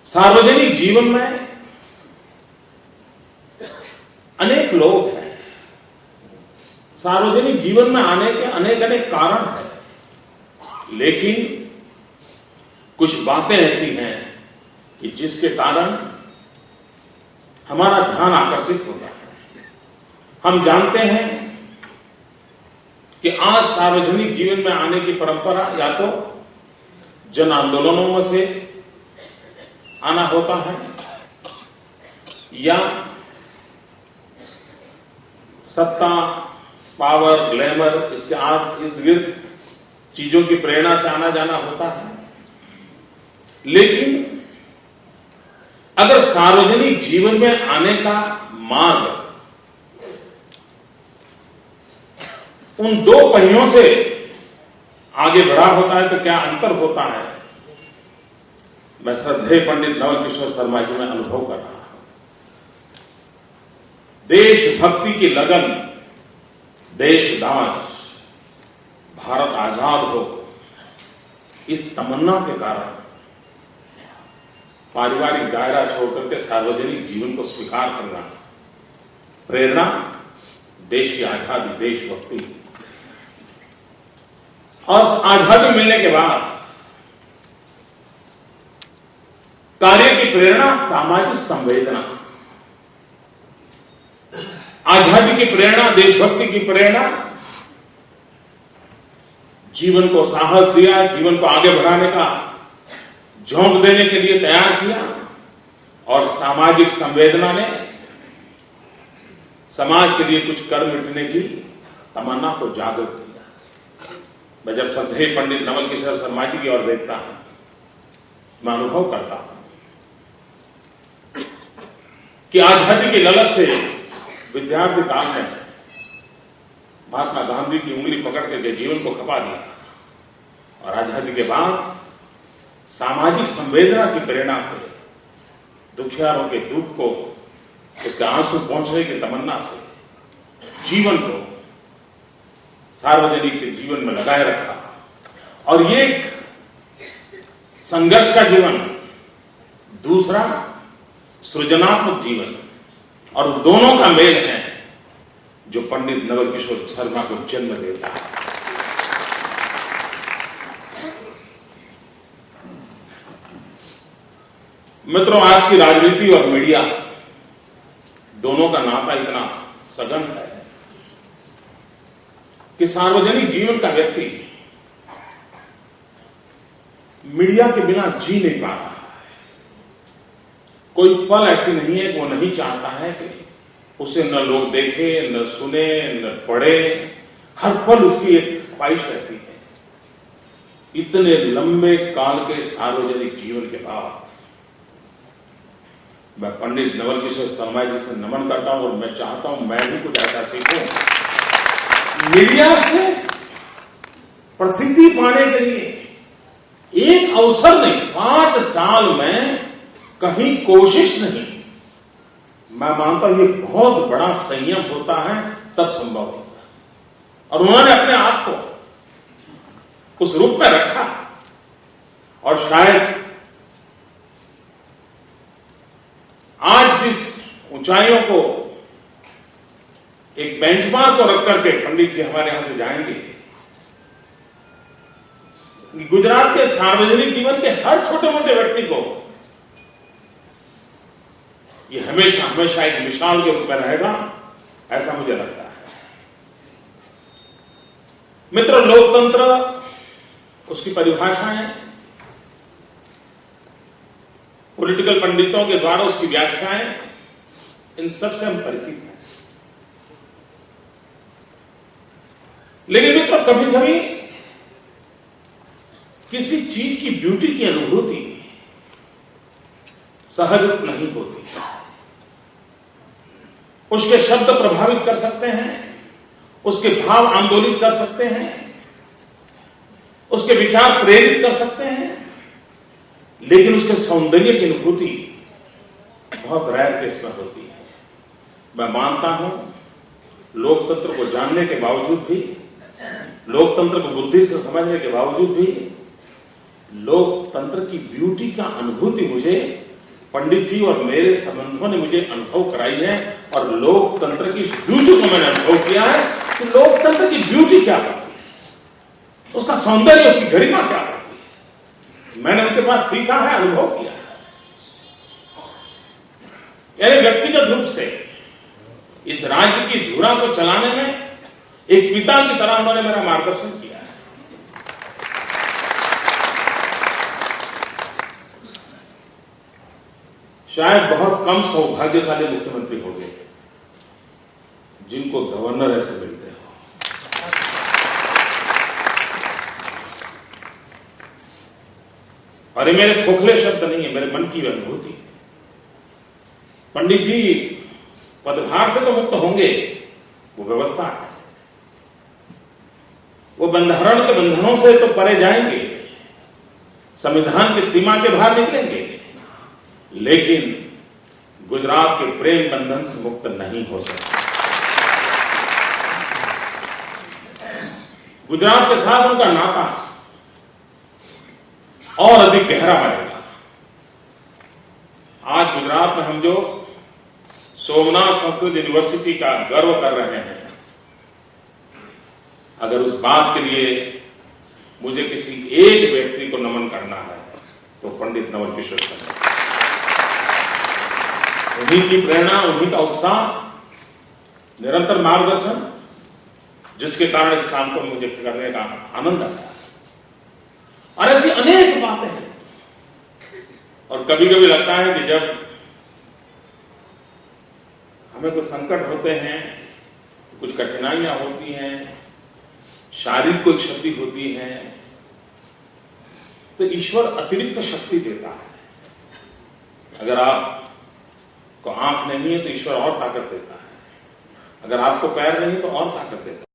सार्वजनिक जीवन में अनेक लोग हैं। सार्वजनिक जीवन में आने के अनेक अनेक कारण हैं, लेकिन कुछ बातें ऐसी हैं कि जिसके कारण हमारा ध्यान आकर्षित होता है। हम जानते हैं कि आज सार्वजनिक जीवन में आने की परंपरा या तो जन आंदोलनों में से आना होता है या सत्ता, पावर, ग्लैमर, इसके इर्द गिर्द चीजों की प्रेरणा से आना जाना होता है। लेकिन अगर सार्वजनिक जीवन में आने का मार्ग उन दो पहियों से आगे बढ़ा होता है तो क्या अंतर होता है, मैं श्रद्धेय पंडित नवल किशोर शर्मा जी में अनुभव कर रहा हूं। देशभक्ति की लगन, देशदाज, भारत आजाद हो, इस तमन्ना के कारण पारिवारिक दायरा छोड़कर के सार्वजनिक जीवन को स्वीकार करना, प्रेरणा देश की आजादी, देशभक्ति। और आजादी मिलने के बाद कार्य की प्रेरणा, सामाजिक संवेदना। आजादी की प्रेरणा, देशभक्ति की प्रेरणा जीवन को साहस दिया, जीवन को आगे बढ़ाने का झोंक देने के लिए तैयार किया। और सामाजिक संवेदना ने समाज के लिए कुछ कर मिटने की तमन्ना को जागृत किया। मैं जब श्रद्धेय पंडित नवल किशोर शर्मा जी की ओर देखता हूं, मैं अनुभव करता हूं कि आजादी की ललक से विद्यार्थी काल में महात्मा गांधी की उंगली पकड़ करके जीवन को खपा दिया और आजादी के बाद सामाजिक संवेदना की प्रेरणा से दुखियारों के दुख को, उसके आंसू पहुंचने की तमन्ना से जीवन को सार्वजनिक के जीवन में लगाए रखा। और ये एक संघर्ष का जीवन, दूसरा सृजनात्मक जीवन, और दोनों का मेल है जो पंडित नवल किशोर शर्मा को जन्म देता है। मित्रों, आज की राजनीति और मीडिया दोनों का नाता इतना सघन है कि सार्वजनिक जीवन का व्यक्ति मीडिया के बिना जी नहीं पा रहा है। कोई पल ऐसी नहीं है कि वो नहीं चाहता है कि उसे न लोग देखें, न सुने, न पढ़े। हर पल उसकी एक ख्वाहिश रहती है। इतने लंबे काल के सार्वजनिक जीवन के बाद मैं पंडित नवल किशोर शर्मा जी से नमन करता हूं और मैं चाहता हूं मैं भी कुछ ऐसा सीखूं। मीडिया से प्रसिद्धि पाने के लिए एक अवसर नहीं, 5 साल में कहीं कोशिश नहीं। मैं मानता हूं ये बहुत बड़ा संयम होता है, तब संभव होता है। और उन्होंने अपने आप को उस रूप में रखा और शायद आज जिस ऊंचाइयों को एक बेंचमार्क को रख करके पंडित जी हमारे यहां से जाएंगे, गुजरात के सार्वजनिक जीवन के हर छोटे मोटे व्यक्ति को ये हमेशा हमेशा एक मिसाल के रूप में रहेगा, ऐसा मुझे लगता है। मित्रों, लोकतंत्र, उसकी परिभाषाएं पॉलिटिकल पंडितों के द्वारा उसकी व्याख्याएं, इन सब से हम परिचित हैं। लेकिन मित्रों, कभी कभी किसी चीज की ब्यूटी की अनुभूति सहज नहीं होती। उसके शब्द प्रभावित कर सकते हैं, उसके भाव आंदोलित कर सकते हैं, उसके विचार प्रेरित कर सकते हैं, लेकिन उसके सौंदर्य की अनुभूति बहुत रेयर केस में होती है। मैं मानता हूं लोकतंत्र को जानने के बावजूद भी, लोकतंत्र को बुद्धि से समझने के बावजूद भी, लोकतंत्र की ब्यूटी का अनुभूति मुझे पंडित जी और मेरे संबंधों ने मुझे अनुभव कराई है और लोकतंत्र की इस ब्यूटी को मैंने अनुभव किया है कि लोकतंत्र की ब्यूटी क्या होती है, उसका सौंदर्य, उसकी गरिमा क्या होती है, मैंने उनके पास सीखा है, अनुभव किया है। यानी व्यक्तिगत रूप से इस राज्य की धुरा को चलाने में एक पिता की तरह उन्होंने मेरा मार्गदर्शन किया है। शायद बहुत कम सौभाग्यशाली मुख्यमंत्री होंगे जिनको गवर्नर ऐसे मिलते हो। और ये मेरे खोखले शब्द नहीं है, मेरे मन की अनुभूति है। पंडित जी पदभार से तो मुक्त होंगे, वो व्यवस्था है, वो बंधारण के बंधनों से तो परे जाएंगे, संविधान की सीमा के बाहर निकलेंगे, लेकिन गुजरात के प्रेम बंधन से मुक्त नहीं हो सकते। गुजरात के साथ उनका नाता और अधिक गहरा बनेगा। आज गुजरात में हम जो सोमनाथ संस्कृत यूनिवर्सिटी का गर्व कर रहे हैं, अगर उस बात के लिए मुझे किसी एक व्यक्ति को नमन करना है तो पंडित नवल किशोर शर्मा। उन्हीं की प्रेरणा, उन्हीं का उत्साह, निरंतर मार्गदर्शन, जिसके कारण इस काम को मुझे करने का आनंद आया। और ऐसी अनेक बातें हैं। और कभी कभी लगता है कि जब हमें कुछ संकट होते हैं, कुछ कठिनाइयां होती हैं, शारीरिक कोई क्षति होती है, तो ईश्वर अतिरिक्त शक्ति देता है। अगर आपको आंख नहीं है तो ईश्वर और ताकत देता है, अगर आपको पैर नहीं तो और ताकत देता है।